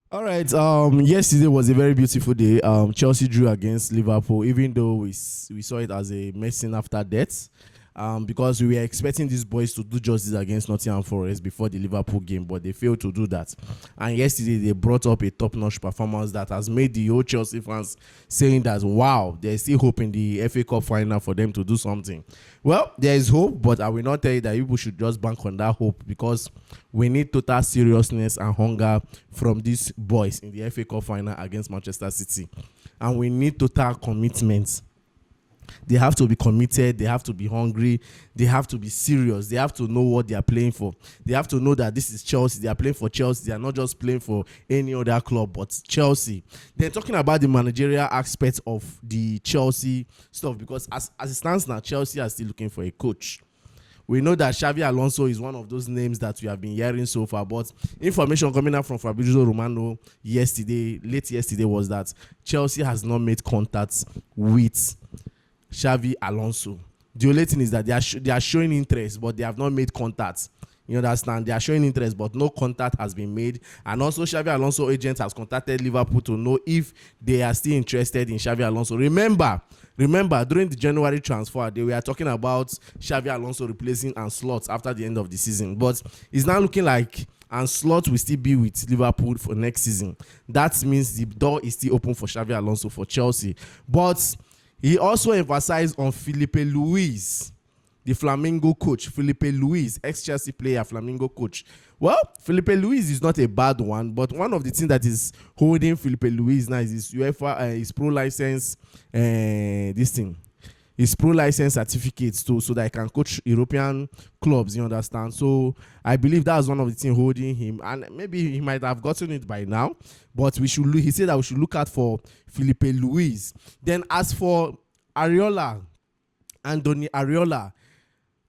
All right. Yesterday was a very beautiful day. Chelsea drew against Liverpool, even though we saw it as a medicine after death. Because we were expecting these boys to do justice against Nottingham Forest before the Liverpool game, but they failed to do that. And yesterday they brought up a top-notch performance that has made the old Chelsea fans saying that, wow, there's still hope in the FA Cup final for them to do something. Well, there is hope, but I will not tell you that people should just bank on that hope, because we need total seriousness and hunger from these boys in the FA Cup final against Manchester City. And we need total commitment. They have to be committed, they have to be hungry, they have to be serious, they have to know what they are playing for. They have to know that this is Chelsea, they are playing for Chelsea, they are not just playing for any other club but Chelsea. They're talking about the managerial aspect of the Chelsea stuff, because as it stands now, Chelsea are still looking for a coach. We know that Xavi Alonso is one of those names that we have been hearing so far, but information coming out from Fabrizio Romano late yesterday, was that Chelsea has not made contact with Xavi Alonso. The only thing is that they are showing interest, but they have not made contact. You understand? They are showing interest, but no contact has been made. And also, Xavi Alonso agent has contacted Liverpool to know if they are still interested in Xavi Alonso. Remember, during the January transfer, they were talking about Xavi Alonso replacing Ancelotti after the end of the season. But it's now looking like Ancelotti will still be with Liverpool for next season. That means the door is still open for Xavi Alonso for Chelsea. But he also emphasized on Filipe Luis, the Flamengo coach. Filipe Luis, ex-Chelsea player, Flamengo coach. Well, Filipe Luis is not a bad one, but one of the things that is holding Filipe Luis now is his UEFA, his pro license, his pro license certificates too, so that I can coach European clubs, you understand? So I believe that's one of the things holding him, and maybe he might have gotten it by now, but he said that we should look out for Filipe Luis. Then as for Areola, Anthony Areola,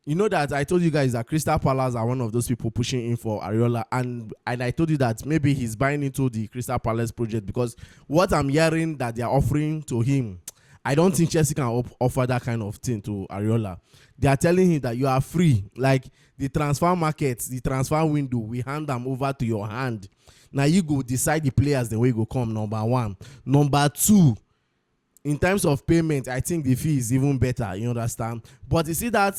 you know that I told you guys that Crystal Palace are one of those people pushing in for Areola, and I told you that maybe he's buying into the Crystal Palace project, because what I'm hearing that they are offering to him, I don't think Chelsea can offer that kind of thing to Areola. They are telling him that you are free. Like the transfer market, the transfer window, we hand them over to your hand. Now you go decide the players the way you go come, number one. Number two, in terms of payment, I think the fee is even better, you understand? But you see that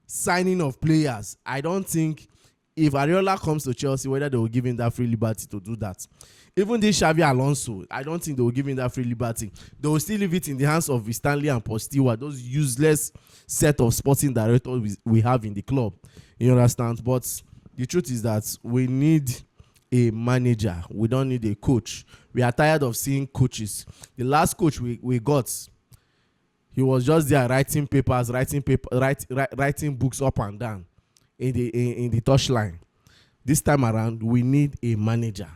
signing of players, I don't think if Areola comes to Chelsea, whether they will give him that free liberty to do that. Even this Xavi Alonso, I don't think they will give him that free liberty. They will still leave it in the hands of Stanley and Postewa, those useless set of sporting directors we have in the club. You understand? But the truth is that we need a manager. We don't need a coach. We are tired of seeing coaches. The last coach we got, he was just there writing papers, writing books up and down in the touchline. This time around, we need a manager.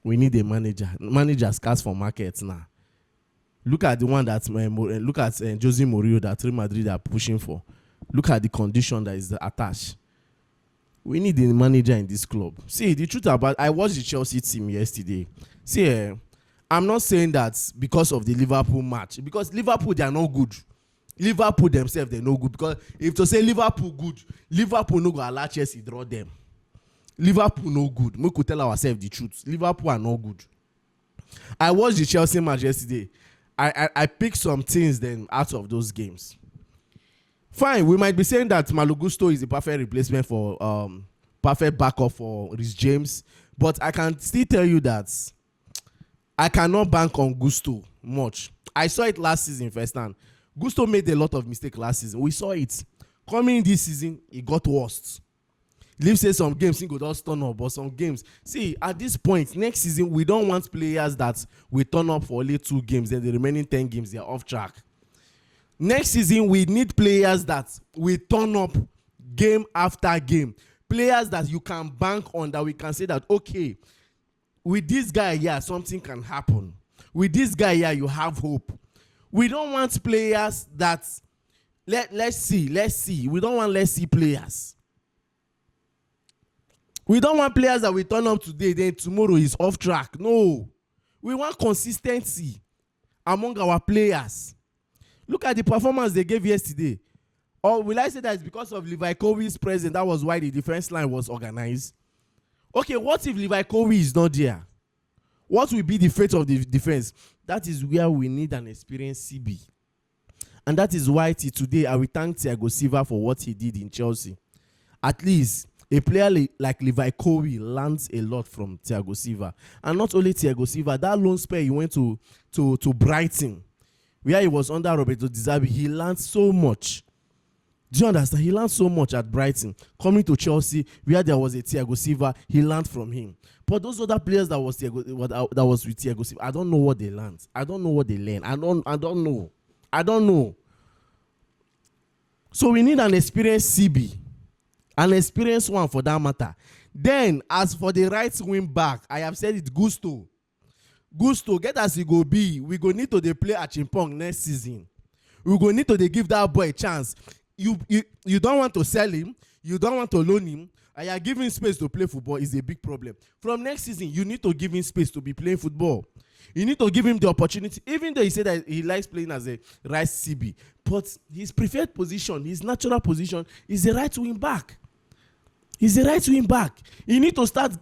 We need a manager. Managers cast for markets now. Look at the one that Jose Mourinho that Real Madrid are pushing for. Look at the condition that is attached. We need a manager in this club. See, the truth about, I watched the Chelsea team yesterday. See, I'm not saying that because of the Liverpool match, because Liverpool, they are not good. Liverpool themselves, they're no good. Because if to say Liverpool good, Liverpool no go allow Chelsea draw them. Liverpool no good. We could tell ourselves the truth. Liverpool are not good. I watched the Chelsea match yesterday. I picked some things then out of those games. Fine, we might be saying that Malo Gusto is the perfect replacement for perfect backup for Reece James, but I can still tell you that I cannot bank on Gusto much. I saw it last season firsthand. Gusto made a lot of mistakes last season. We saw it. Coming this season, it got worse. Leave say some games he go just turn up, but some games, see, at this point next season we don't want players that will turn up for only 2 games, then the remaining 10 games they are off track. Next season we need players that will turn up game after game, players that you can bank on, that we can say that okay, with this guy here something can happen, with this guy here you have hope. We don't want players that let's see, we don't want let's see players. We don't want players that will turn up today, then tomorrow is off track. No. We want consistency among our players. Look at the performance they gave yesterday. Or will I say that it's because of Levi Colwill's presence, that was why the defense line was organized? Okay, what if Levi Colwill is not there? What will be the fate of the defense? That is where we need an experienced CB. And that is why today I will thank Thiago Silva for what he did in Chelsea. At least a player like Levi Colwill learns a lot from Thiago Silva. And not only Thiago Silva, that loan spell he went to Brighton, where he was under Roberto Di Zerbi, he learned so much. Do you understand? He learned so much at Brighton. Coming to Chelsea, where there was a Thiago Silva, he learned from him. But those other players that was with Thiago Silva, I don't know what they learned. I don't know what they learned. I don't know. So we need an experienced CB. An experienced one for that matter. Then, as for the right wing back, I have said it, Gusto, get as he go be. We go need to dey play at Chimpong next season. We go need to dey give that boy a chance. You don't want to sell him. You don't want to loan him. And you are giving space to play football is a big problem. From next season, you need to give him space to be playing football. You need to give him the opportunity, even though he said that he likes playing as a right CB. But his preferred position, his natural position, is the right wing back. He's the right wing back. You need to start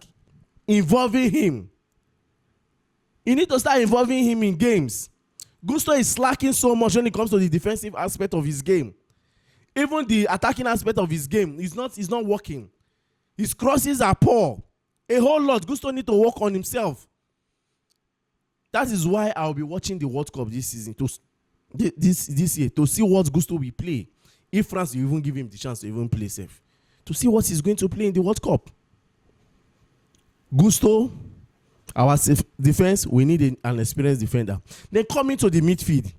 involving him. You need to start involving him in games. Gusto is slacking so much when it comes to the defensive aspect of his game. Even the attacking aspect of his game is not working. His crosses are poor. A whole lot. Gusto need to work on himself. That is why I'll be watching the World Cup this season, this year, to see what Gusto will play. If France will even give him the chance to even play safe. To see what he's going to play in the World Cup. Gusto, our safe defense, we need an experienced defender. Then coming to the midfield.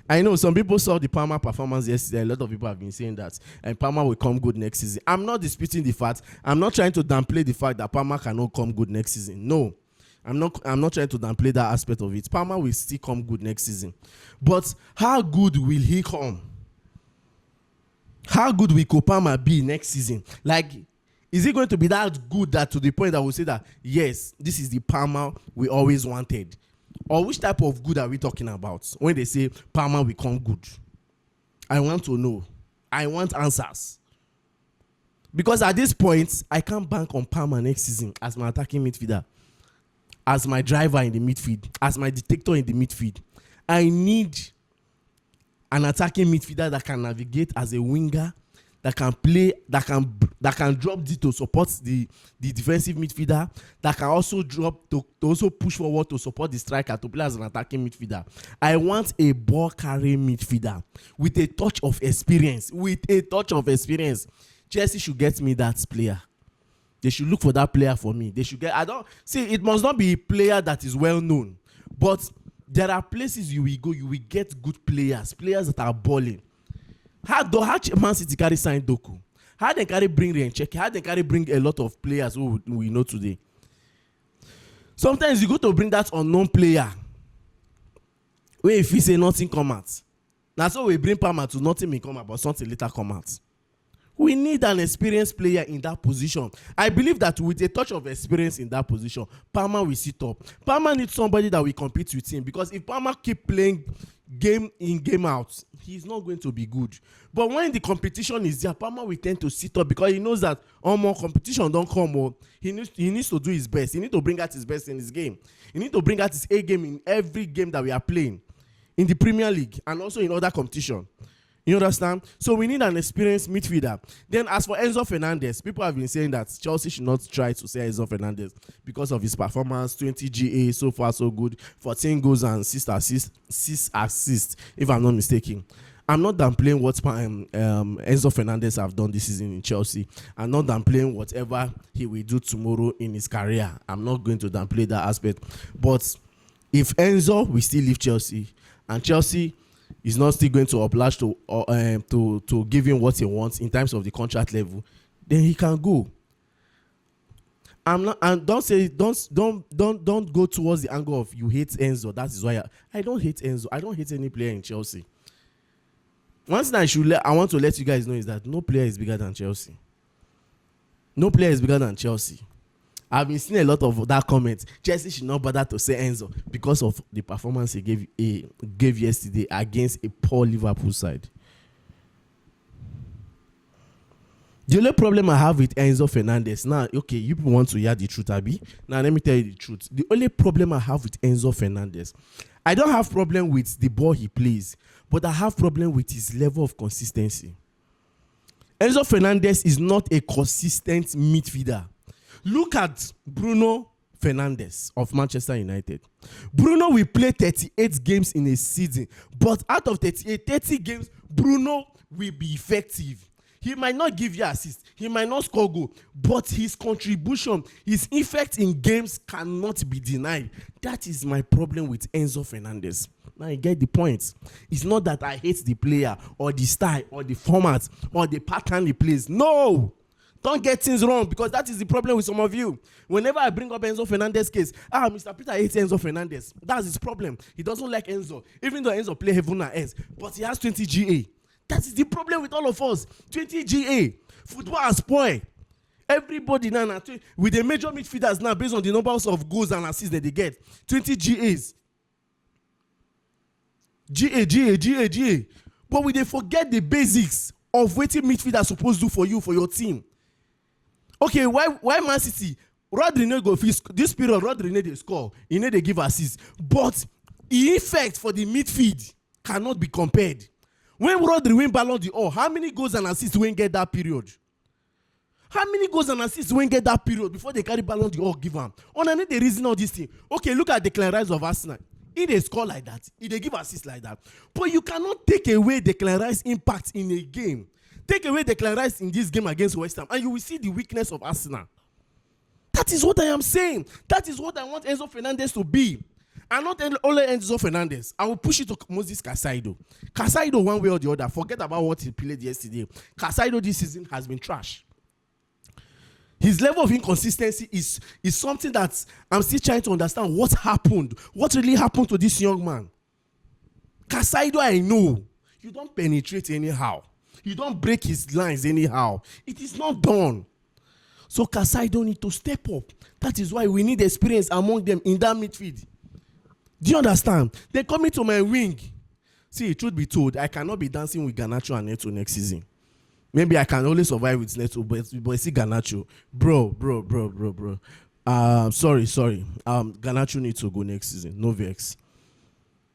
I know some people saw the Palmer performance yesterday. A lot of people have been saying that and Palmer will come good next season. I'm not disputing the fact. I'm not trying to downplay the fact that Palmer cannot come good next season. No. I'm not trying to downplay that aspect of it. Palmer will still come good next season. But how good will he come? How good will Kopama be next season? Like, is he going to be that good that to the point that we'll say that, yes, this is the Palmer we always wanted? Or which type of good are we talking about when they say Palmer will come good? I want to know. I want answers. Because at this point, I can't bank on Palmer next season as my attacking midfielder, as my driver in the midfield, as my detector in the midfield. I need an attacking midfielder that can navigate as a winger, that can play, that can drop deep to support the defensive midfielder, that can also drop to also push forward to support the striker to play as an attacking midfielder. I want a ball carrying midfielder with a touch of experience. Chelsea should get me that player. They should look for that player for me. They should get. It must not be a player that is well known, but there are places you will go, you will get good players that are balling. How Man City carry sign Doku? How they carry bring Rencheke? How they carry bring a lot of players who we know today? Sometimes you go to bring that unknown player, where if we say nothing come out. Now so we bring Palmer to nothing may come out, but something later come out. We need an experienced player in that position. I believe that with a touch of experience in that position, Palmer will sit up. Palmer needs somebody that will compete with him, because if Palmer keep playing game in, game out, he's not going to be good. But when the competition is there, Palmer will tend to sit up because he knows that more competition don't come. He needs to do his best. He needs to bring out his best in his game. He needs to bring out his A game in every game that we are playing in the Premier League and also in other competition. You understand? So we need an experienced midfielder. Then as for Enzo Fernandez, people have been saying that Chelsea should not try to sell Enzo Fernandez because of his performance. 20 GA, so far so good. 14 goals and 6 assists, if I'm not mistaken. I'm not downplaying what Enzo Fernandez have done this season in Chelsea. I'm not downplaying whatever he will do tomorrow in his career. I'm not going to downplay that aspect. But if Enzo will still leave Chelsea, and Chelsea is not still going to oblige to give him what he wants in terms of the contract level, then he can go. I'm not, and don't go towards the angle of you hate Enzo. That is why I don't hate Enzo. I don't hate any player in Chelsea. One thing I want to let you guys know is that no player is bigger than Chelsea. No player is bigger than Chelsea. I've been seeing a lot of that comment. Chelsea should not bother to say Enzo because of the performance he gave yesterday against a poor Liverpool side. The only problem I have with Enzo Fernandez now, okay, you people want to hear the truth, Abi. Now let me tell you the truth. The only problem I have with Enzo Fernandez, I don't have problem with the ball he plays, but I have problem with his level of consistency. Enzo Fernandez is not a consistent midfielder. Look at Bruno Fernandes of Manchester United. Bruno will play 38 games in a season, but out of 30 games, Bruno will be effective. He might not give you assist, he might not score goal, but his contribution, his effect in games cannot be denied. That is my problem with Enzo Fernandez. Now you get the point. It's not that I hate the player or the style or the format or the pattern he plays. No! Don't get things wrong, because that is the problem with some of you. Whenever I bring up Enzo Fernandez case, Mr. Peter hates Enzo Fernandez. That's his problem. He doesn't like Enzo, even though Enzo play heaven and earth, but he has 20 GA. That is the problem with all of us. 20 GA. Football has spoiled. Everybody now, with the major midfielders now, based on the numbers of goals and assists that they get, 20 GAs. GA. But we they forget the basics of what midfielders supposed to do for you, for your team. Okay, why Man City? Rodri no go this period, Rodri no dey score, he no dey give assist. But the effect for the midfield cannot be compared. When Rodri win Ballon d'Or, how many goals and assists win get that period? How many goals and assists win get that period before they carry Ballon d'Or give am? I need the reason of this thing. Okay, look at Declan Rice of Arsenal. He dey score like that, he dey give assist like that. But you cannot take away Declan Rice's impact in a game. Take away Declan Rice in this game against West Ham, and you will see the weakness of Arsenal. That is what I am saying. That is what I want Enzo Fernandez to be. And not only Enzo Fernandez. I will push it to Moses Casaido. Casaido, one way or the other, forget about what he played yesterday. Casaido this season has been trash. His level of inconsistency is something that I'm still trying to understand what happened. What really happened to this young man? Casaido, I know. You don't penetrate anyhow. You don't break his lines anyhow. It is not done. So Casaido need to step up. That is why we need experience among them in that midfield. Do you understand? They come into my wing. See, truth be told, I cannot be dancing with Garnacho and Neto next season. Maybe I can only survive with Neto, but see Garnacho. Bro. Sorry. Garnacho needs to go next season. No vex.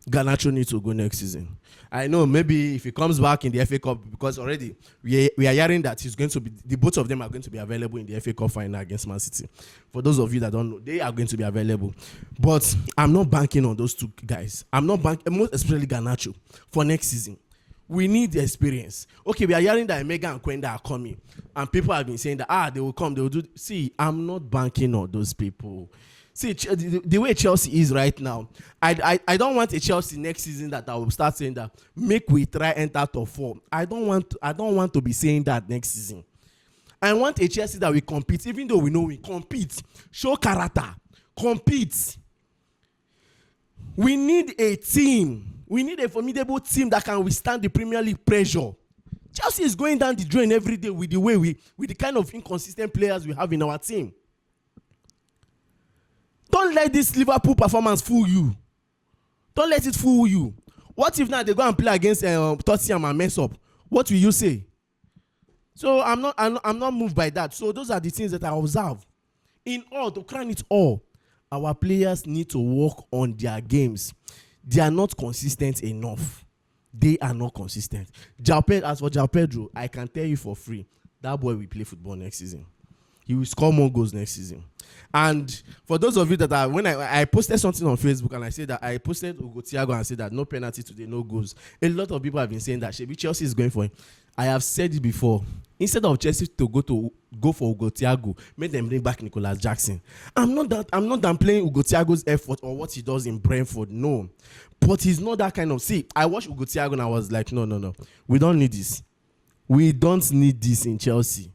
Garnacho needs to go next season. I know maybe if he comes back in the FA Cup, because already we are hearing that he's going to be, the both of them are going to be available in the FA Cup final against Man City. For those of you that don't know, they are going to be available. But I'm not banking on those two guys. I'm not banking, most especially Garnacho, for next season. We need the experience. Okay, we are hearing that Mega and Quenda are coming, and people have been saying that they will come, they will do. See, I'm not banking on those people. See, the way Chelsea is right now, I don't want a Chelsea next season that I will start saying that make we try enter top 4. I don't want to be saying that next season. I want a Chelsea that we compete, even though we know we compete. Show character, compete. We need a team. We need a formidable team that can withstand the Premier League pressure. Chelsea is going down the drain every day with the kind of inconsistent players we have in our team. Don't let this Liverpool performance fool you. Don't let it fool you. What if now they go and play against Tottenham and mess up? What will you say? So I'm not moved by that. So those are the things that I observe. In all, to crown it all, our players need to work on their games. They are not consistent enough. They are not consistent. As for João Pedro, I can tell you for free, that boy will play football next season. He will score more goals next season. And for those of you that are, when I posted something on Facebook and I said that I posted Ugo Thiago and said that no penalty today, no goals. A lot of people have been saying that Chelsea is going for him. I have said it before. Instead of Chelsea to go for Ugo Thiago, make them bring back Nicolas Jackson. I'm not downplaying Ugo Thiago's effort or what he does in Brentford. No, but he's not that kind of. See, I watched Ugo Thiago and I was like, no. We don't need this. We don't need this in Chelsea.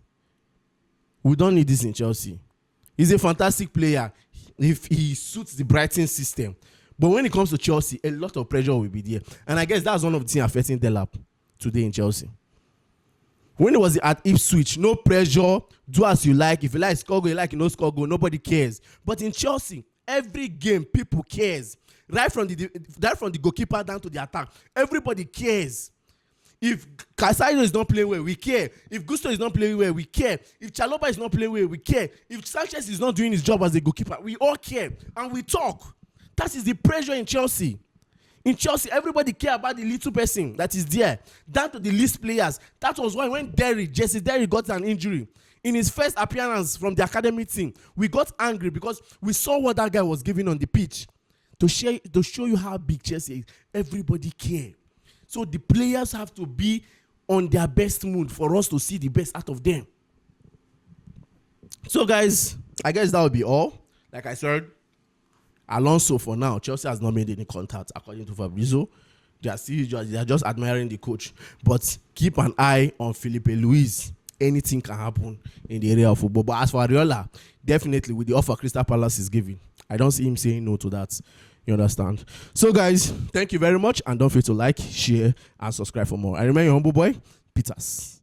We don't need this in Chelsea. He's a fantastic player if he suits the Brighton system. But when it comes to Chelsea, a lot of pressure will be there. And I guess that's one of the things affecting Delap today in Chelsea. When it was at Ipswich, no pressure, do as you like. If you like score goal, you like no score goal, nobody cares. But in Chelsea, every game, people cares. Right from the goalkeeper down to the attack, everybody cares. If Casado is not playing well, we care. If Gusto is not playing well, we care. If Chalobah is not playing well, we care. If Sanchez is not doing his job as a goalkeeper, we all care. And we talk. That is the pressure in Chelsea. In Chelsea, everybody care about the little person that is there, down to the least players. That was why when Jesse Derry got an injury, in his first appearance from the academy team, we got angry because we saw what that guy was giving on the pitch. To show you how big Chelsea is, everybody care. So the players have to be on their best mood for us to see the best out of them. So guys, I guess that will be all. Like I said, Alonso for now, Chelsea has not made any contact according to Fabrizio. They are just admiring the coach. But keep an eye on Filipe Luis. Anything can happen in the area of football. But as for Areola, definitely with the offer Crystal Palace is giving, I don't see him saying no to that. You understand? So guys, thank you very much, and don't forget to like, share, and subscribe for more. I remain your humble boy, Peters.